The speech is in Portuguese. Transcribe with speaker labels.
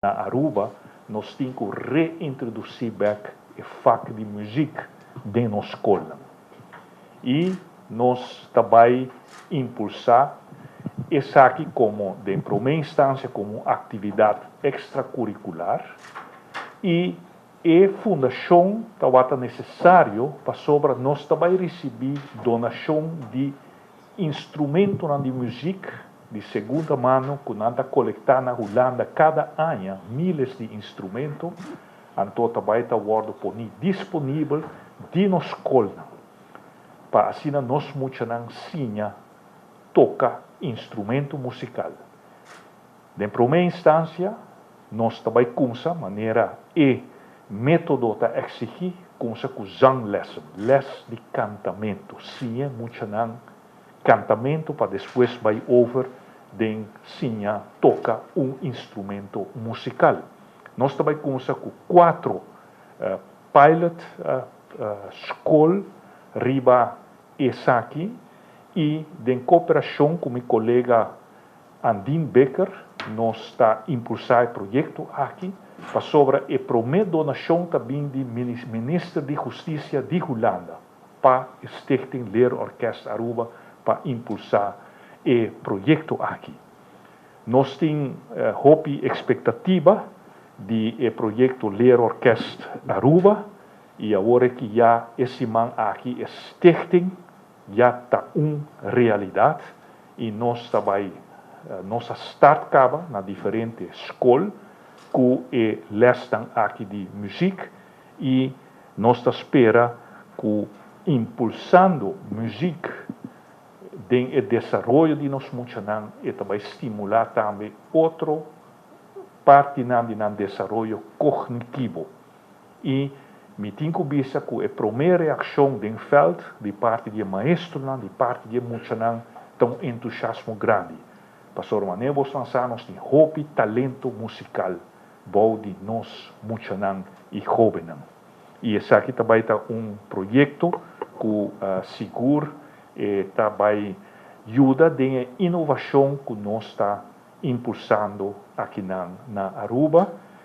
Speaker 1: na Aruba, nós temos que reintroduzir o fac de música dentro da escola. E nós também impulsar essa aqui como, de primeira instância, como atividade extracurricular e a fundação está necessário para sobre nós também receber donação de instrumento de música de segunda mão que nós coletar na Holanda cada ano milhares de instrumentos, então também está disponível de nossa escola para assim nós muitos ensina tocar instrumento musical. De primeira instância, nós também começamos de maneira e método para exigir começa com zanglessen, les de cantamento, sim, muitos cantamento para depois vai over de ensina tocar instrumento musical. Nós também começamos com 4 pilot school riba essa aqui e de cooperação com meu colega Andin Becker, nós está impulsar o projeto aqui para sobre a primeira donação também do Ministério de Justiça de Holanda para o Stichting Leerorkest Aruba para impulsar o projeto aqui. Nós temos hope e expectativa de o projeto Leerorkest Aruba e agora que já esse man aqui, Stichting, já está realidade e nós também nossa start acaba na diferentes escolas com a lesão aqui de música e nós espera que impulsando música em o desenvolvimento de nós muitos e também estimular também outra parte do desenvolvimento cognitivo e me tenho que ver que a primeira reação do feld de parte de maestro de parte de muitos tão entusiasmo grande para sobre maneira nós nós temos hope talento musical bom de nós muitos e jovens e esse aqui também está projeto que seguro também ajuda na inovação que nós está impulsando aqui na Aruba